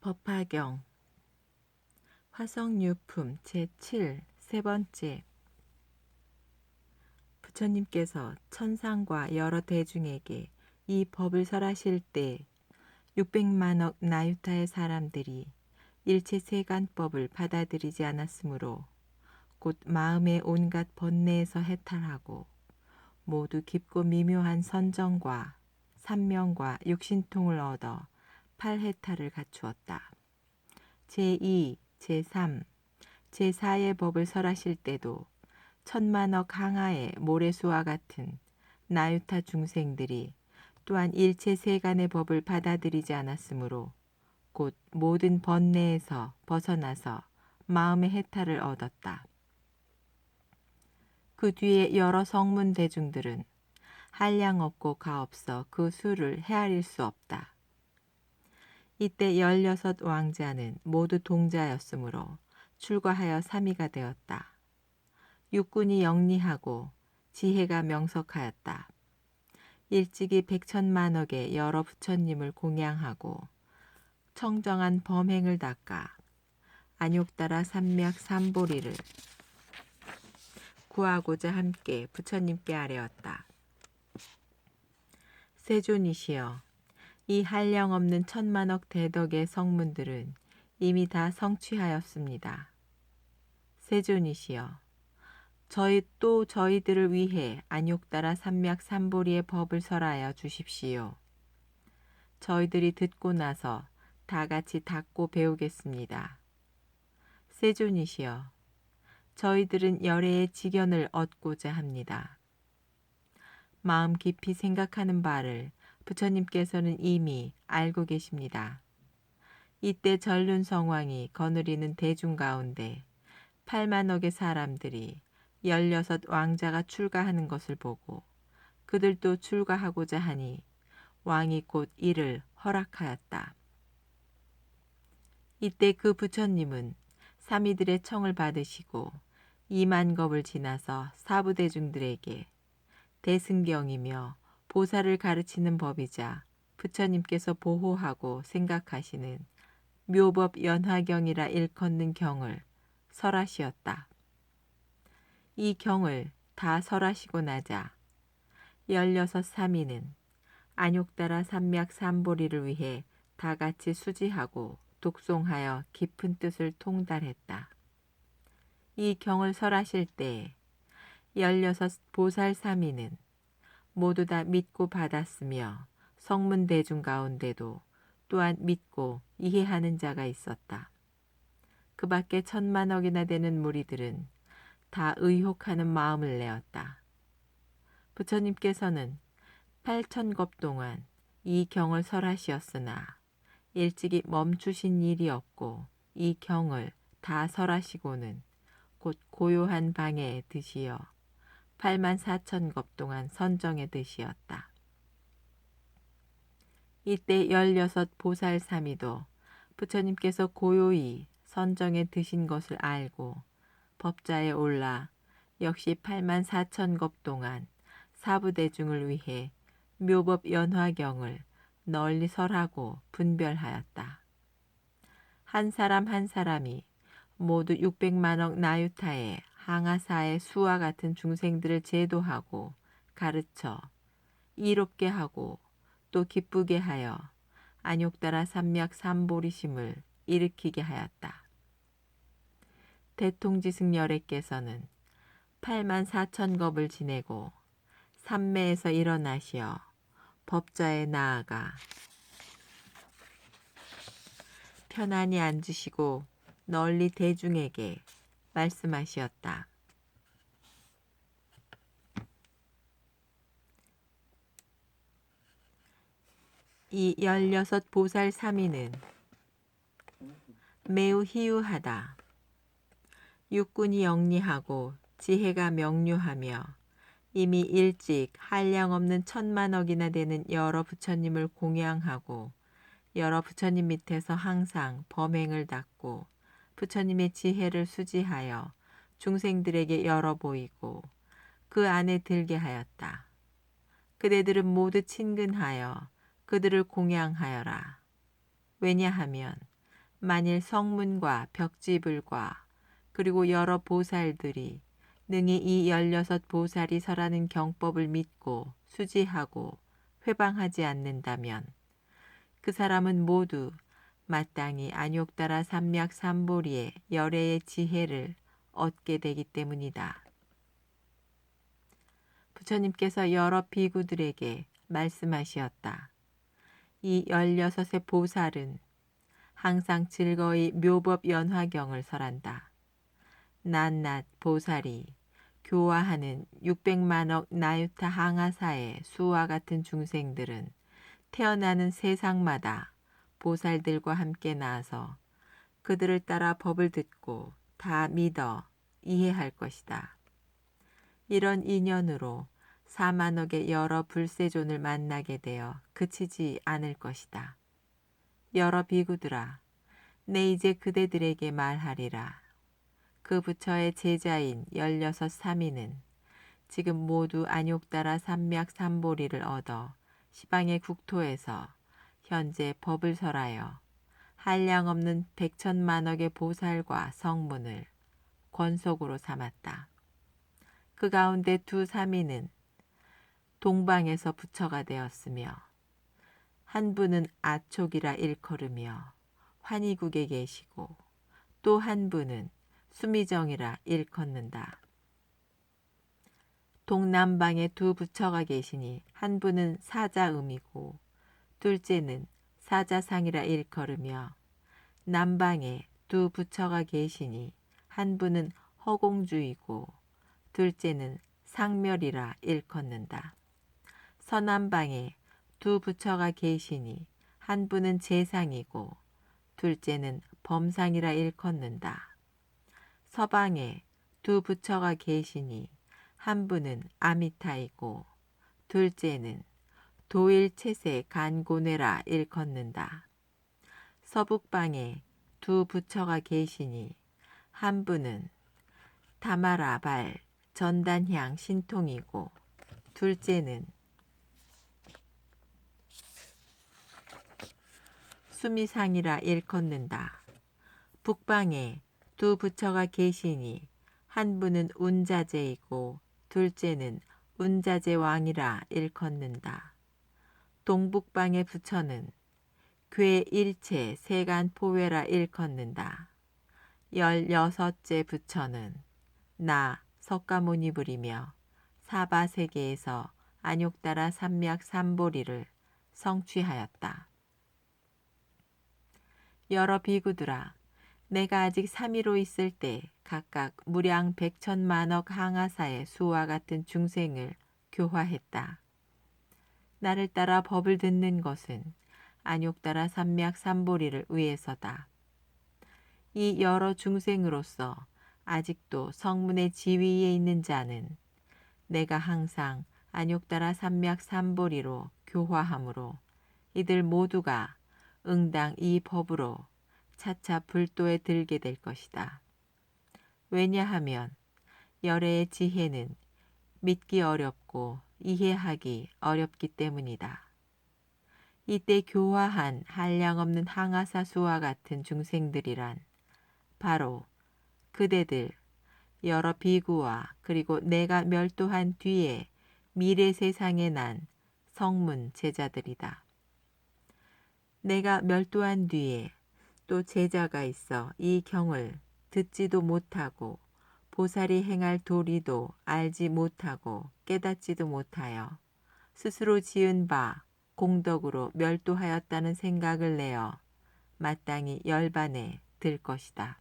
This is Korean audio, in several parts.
법화경 화성유품 제7 세 번째. 부처님께서 천상과 여러 대중에게 이 법을 설하실 때 600만억 나유타의 사람들이 일체 세간법을 받아들이지 않았으므로 곧 마음의 온갖 번뇌에서 해탈하고 모두 깊고 미묘한 선정과 삼명과 육신통을 얻어 팔해탈을 갖추었다. 제2, 제3, 제4의 법을 설하실 때도 천만억 항하의 모래수와 같은 나유타 중생들이 또한 일체 세간의 법을 받아들이지 않았으므로 곧 모든 번뇌에서 벗어나서 마음의 해탈을 얻었다. 그 뒤에 여러 성문 대중들은 한량 없고 가없어 그 수를 헤아릴 수 없다. 이때 16 왕자는 모두 동자였으므로 출가하여 삼위가 되었다. 육군이 영리하고 지혜가 명석하였다. 일찍이 백천만억의 여러 부처님을 공양하고 청정한 범행을 닦아 안욕따라 삼맥 삼보리를 구하고자 함께 부처님께 아뢰었다. 세존이시여, 이 한량없는 천만억 대덕의 성문들은 이미 다 성취하였습니다. 세존이시여, 저희들을 위해 안욕따라 삼맥 삼보리의 법을 설하여 주십시오. 저희들이 듣고 나서 다 같이 닦고 배우겠습니다. 세존이시여, 저희들은 열애의 직연을 얻고자 합니다. 마음 깊이 생각하는 바를 부처님께서는 이미 알고 계십니다. 이때 전륜성왕이 거느리는 대중 가운데 8만억의 사람들이 16 왕자가 출가하는 것을 보고 그들도 출가하고자 하니 왕이 곧 이를 허락하였다. 이때 그 부처님은 삼위들의 청을 받으시고 2만 겁을 지나서 사부대중들에게 대승경이며 보살을 가르치는 법이자 부처님께서 보호하고 생각하시는 묘법 연화경이라 일컫는 경을 설하시었다. 이 경을 다 설하시고 나자 16 삼위는 안욕따라 삼맥 삼보리를 위해 다 같이 수지하고 독송하여 깊은 뜻을 통달했다. 이 경을 설하실 때 16 보살 삼위는 모두 다 믿고 받았으며 성문 대중 가운데도 또한 믿고 이해하는 자가 있었다. 그 밖에 천만억이나 되는 무리들은 다 의혹하는 마음을 내었다. 부처님께서는 8,000겁 동안 이 경을 설하시었으나 일찍이 멈추신 일이 없고 이 경을 다 설하시고는 곧 고요한 방에 드시어 84,000겁 동안 선정에 드시었다. 이때 16 보살 삼위도 부처님께서 고요히 선정에 드신 것을 알고 법자에 올라 역시 84,000겁 동안 사부대중을 위해 묘법 연화경을 널리 설하고 분별하였다. 한 사람 한 사람이 모두 600만억 나유타의 항아사의 수와 같은 중생들을 제도하고 가르쳐 이롭게 하고 또 기쁘게 하여 안욕따라 삼맥 삼보리심을 일으키게 하였다. 대통지승열애께서는 84,000겁을 지내고 삼매에서 일어나시어 법자에 나아가 편안히 앉으시고 널리 대중에게 말씀하시었다. 이 16 보살 삼위는 매우 희유하다. 육군이 영리하고 지혜가 명료하며 이미 일찍 한량없는 천만억이나 되는 여러 부처님을 공양하고 여러 부처님 밑에서 항상 범행을 닦고 부처님의 지혜를 수지하여 중생들에게 열어 보이고 그 안에 들게 하였다. 그대들은 모두 친근하여 그들을 공양하여라. 왜냐하면 만일 성문과 벽지불과 그리고 여러 보살들이 능히 이 16보살이 설하는 경법을 믿고 수지하고 회방하지 않는다면 그 사람은 모두 마땅히 안욕다라 삼맥삼보리의 열애의 지혜를 얻게 되기 때문이다. 부처님께서 여러 비구들에게 말씀하시었다. 이 16의 보살은 항상 즐거이 묘법 연화경을 설한다. 낱낱 보살이 교화하는 600만억 나유타 항아사의 수와 같은 중생들은 태어나는 세상마다 보살들과 함께 나와서 그들을 따라 법을 듣고 다 믿어 이해할 것이다. 이런 인연으로 4만억의 여러 불세존을 만나게 되어 그치지 않을 것이다. 여러 비구들아, 내 이제 그대들에게 말하리라. 그 부처의 제자인 16 사미는 지금 모두 안욕다라 삼맥삼보리를 얻어 시방의 국토에서 현재 법을 설하여 한량없는 백천만억의 보살과 성문을 권속으로 삼았다. 그 가운데 두 사미는 동방에서 부처가 되었으며 한 분은 아촉이라 일컬으며 환희국에 계시고 또 한 분은 수미정이라 일컫는다. 동남방에 두 부처가 계시니 한 분은 사자음이고 둘째는 사자상이라 일컬으며 남방에 두 부처가 계시니 한 분은 허공주이고 둘째는 상멸이라 일컫는다. 서남방에 두 부처가 계시니 한 분은 재상이고 둘째는 범상이라 일컫는다. 서방에 두 부처가 계시니 한 분은 아미타이고 둘째는 도일체세 간고네라 일컫는다. 서북방에 두 부처가 계시니 한 분은 다마라발 전단향 신통이고 둘째는 수미상이라 일컫는다. 북방에 두 부처가 계시니 한 분은 운자제이고 둘째는 운자제왕이라 일컫는다. 동북방의 부처는 괴일체 세간포회라 일컫는다. 16째 부처는 나 석가모니불이며 사바세계에서 안욕다라 삼맥삼보리를 성취하였다. 여러 비구들아, 내가 아직 3위로 있을 때 각각 무량 백천만억 항아사의 수와 같은 중생을 교화했다. 나를 따라 법을 듣는 것은 안욕다라 삼맥삼보리를 위해서다. 이 여러 중생으로서 아직도 성문의 지위에 있는 자는 내가 항상 안욕다라 삼맥삼보리로 교화하므로 이들 모두가 응당 이 법으로 차차 불도에 들게 될 것이다. 왜냐하면 열애의 지혜는 믿기 어렵고 이해하기 어렵기 때문이다. 이때 교화한 한량없는 항아사수와 같은 중생들이란 바로 그대들 여러 비구와 그리고 내가 멸도한 뒤에 미래 세상에 난 성문 제자들이다. 내가 멸도한 뒤에 또 제자가 있어 이 경을 듣지도 못하고 보살이 행할 도리도 알지 못하고 깨닫지도 못하여 스스로 지은 바 공덕으로 멸도하였다는 생각을 내어 마땅히 열반에 들 것이다.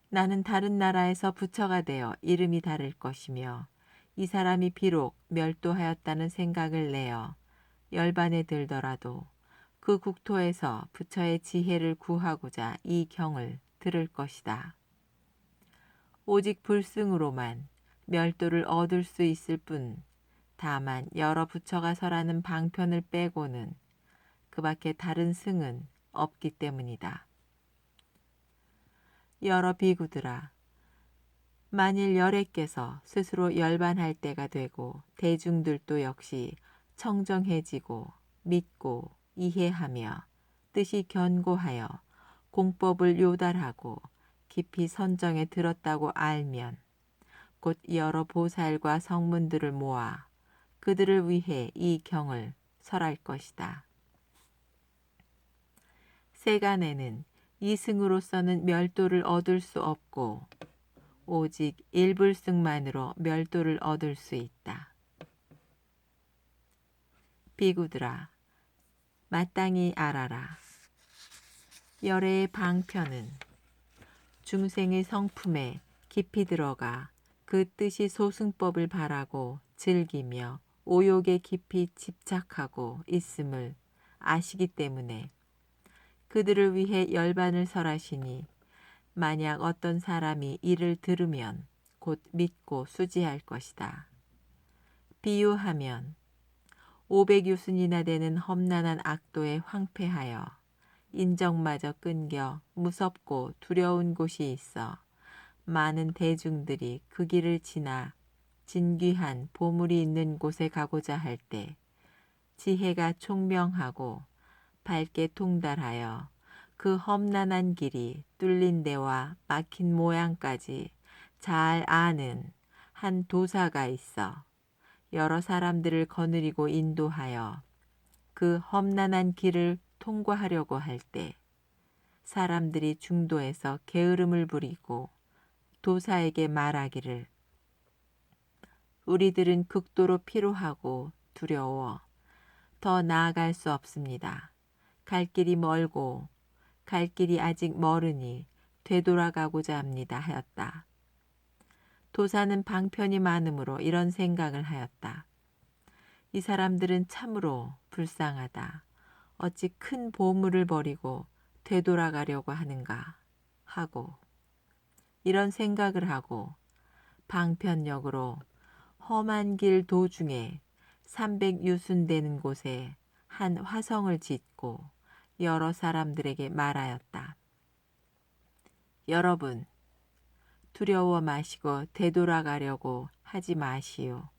나는 다른 나라에서 부처가 되어 이름이 다를 것이며 이 사람이 비록 멸도하였다는 생각을 내어 열반에 들더라도 그 국토에서 부처의 지혜를 구하고자 이 경을 들을 것이다. 오직 불승으로만 멸도를 얻을 수 있을 뿐 다만 여러 부처가 설하는 방편을 빼고는 그 밖에 다른 승은 없기 때문이다. 여러 비구들아, 만일 열애께서 스스로 열반할 때가 되고 대중들도 역시 청정해지고 믿고 이해하며 뜻이 견고하여 공법을 요달하고 깊이 선정에 들었다고 알면 곧 여러 보살과 성문들을 모아 그들을 위해 이 경을 설할 것이다. 세간에는 이승으로서는 멸도를 얻을 수 없고 오직 일불승만으로 멸도를 얻을 수 있다. 비구들아, 마땅히 알아라. 열애의 방편은 중생의 성품에 깊이 들어가 그 뜻이 소승법을 바라고 즐기며 오욕에 깊이 집착하고 있음을 아시기 때문에 그들을 위해 열반을 설하시니 만약 어떤 사람이 이를 들으면 곧 믿고 수지할 것이다. 비유하면 500유순이나 되는 험난한 악도에 황폐하여 인정마저 끊겨 무섭고 두려운 곳이 있어 많은 대중들이 그 길을 지나 진귀한 보물이 있는 곳에 가고자 할 때 지혜가 총명하고 밝게 통달하여 그 험난한 길이 뚫린 데와 막힌 모양까지 잘 아는 한 도사가 있어 여러 사람들을 거느리고 인도하여 그 험난한 길을 통과하려고 할 때 사람들이 중도에서 게으름을 부리고 도사에게 말하기를 우리들은 극도로 피로하고 두려워 더 나아갈 수 없습니다. 갈 길이 멀고 갈 길이 아직 멀으니 되돌아가고자 합니다 하였다. 도사는 방편이 많으므로 이런 생각을 하였다. 이 사람들은 참으로 불쌍하다. 어찌 큰 보물을 버리고 되돌아가려고 하는가 하고 이런 생각을 하고 방편역으로 험한 길 도중에 300유순 되는 곳에 한 화성을 짓고 여러 사람들에게 말하였다. 여러분, 두려워 마시고 되돌아가려고 하지 마시오.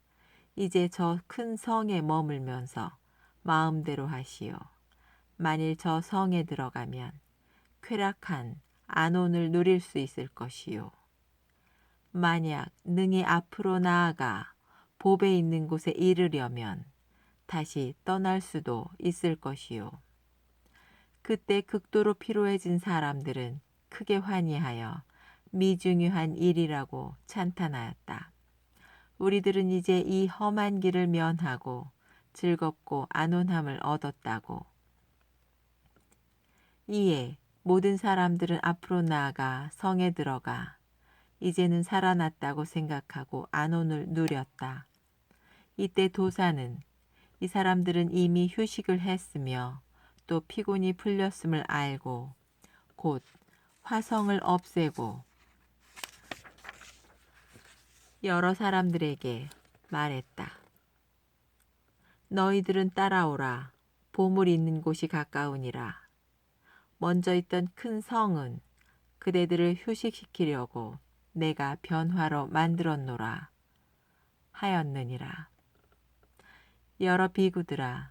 이제 저 큰 성에 머물면서 마음대로 하시오. 만일 저 성에 들어가면 쾌락한 안온을 누릴 수 있을 것이요. 만약 능히 앞으로 나아가 보배 있는 곳에 이르려면 다시 떠날 수도 있을 것이요. 그때 극도로 피로해진 사람들은 크게 환희하여 미중요한 일이라고 찬탄하였다. 우리들은 이제 이 험한 길을 면하고 즐겁고 안온함을 얻었다고. 이에 모든 사람들은 앞으로 나아가 성에 들어가 이제는 살아났다고 생각하고 안온을 누렸다. 이때 도사는 이 사람들은 이미 휴식을 했으며 또 피곤이 풀렸음을 알고 곧 화성을 없애고 여러 사람들에게 말했다. 너희들은 따라오라. 보물이 있는 곳이 가까우니라. 먼저 있던 큰 성은 그대들을 휴식시키려고 내가 변화로 만들었노라 하였느니라. 여러 비구들아,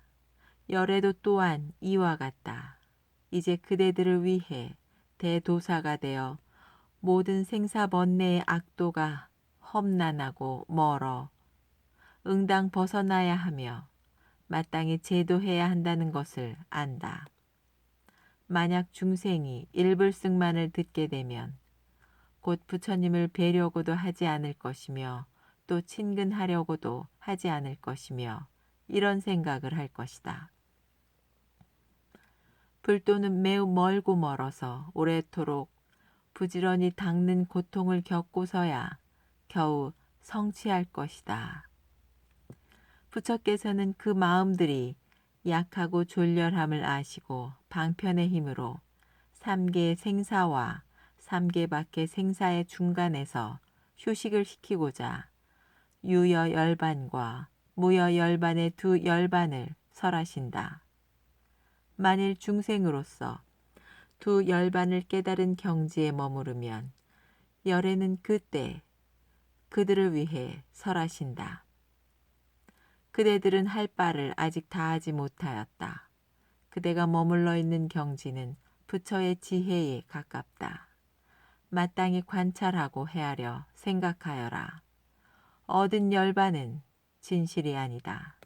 열애도 또한 이와 같다. 이제 그대들을 위해 대도사가 되어 모든 생사번뇌의 악도가 험난하고 멀어 응당 벗어나야 하며 마땅히 제도해야 한다는 것을 안다. 만약 중생이 일불승만을 듣게 되면 곧 부처님을 뵈려고도 하지 않을 것이며 또 친근하려고도 하지 않을 것이며 이런 생각을 할 것이다. 불도는 매우 멀고 멀어서 오래도록 부지런히 닦는 고통을 겪고서야 겨우 성취할 것이다. 부처께서는 그 마음들이 약하고 졸렬함을 아시고 방편의 힘으로 삼계의 생사와 삼계 밖의 생사의 중간에서 휴식을 시키고자 유여 열반과 무여 열반의 두 열반을 설하신다. 만일 중생으로서 두 열반을 깨달은 경지에 머무르면 열애는 그때 그들을 위해 설하신다. 그대들은 할 바를 아직 다하지 못하였다. 그대가 머물러 있는 경지는 부처의 지혜에 가깝다. 마땅히 관찰하고 헤아려 생각하여라. 얻은 열반은 진실이 아니다.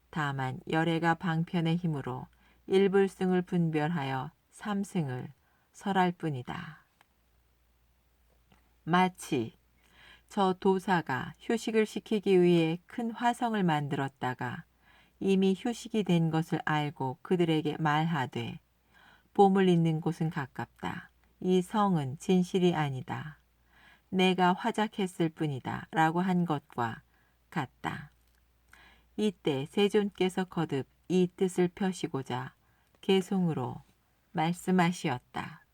다만 열애가 방편의 힘으로 일불승을 분별하여 삼승을 설할 뿐이다. 마치 저 도사가 휴식을 시키기 위해 큰 화성을 만들었다가 이미 휴식이 된 것을 알고 그들에게 말하되 보물 있는 곳은 가깝다. 이 성은 진실이 아니다. 내가 화작했을 뿐이다. 라고 한 것과 같다. 이때 세존께서 거듭 이 뜻을 펴시고자 개송으로 말씀하시었다.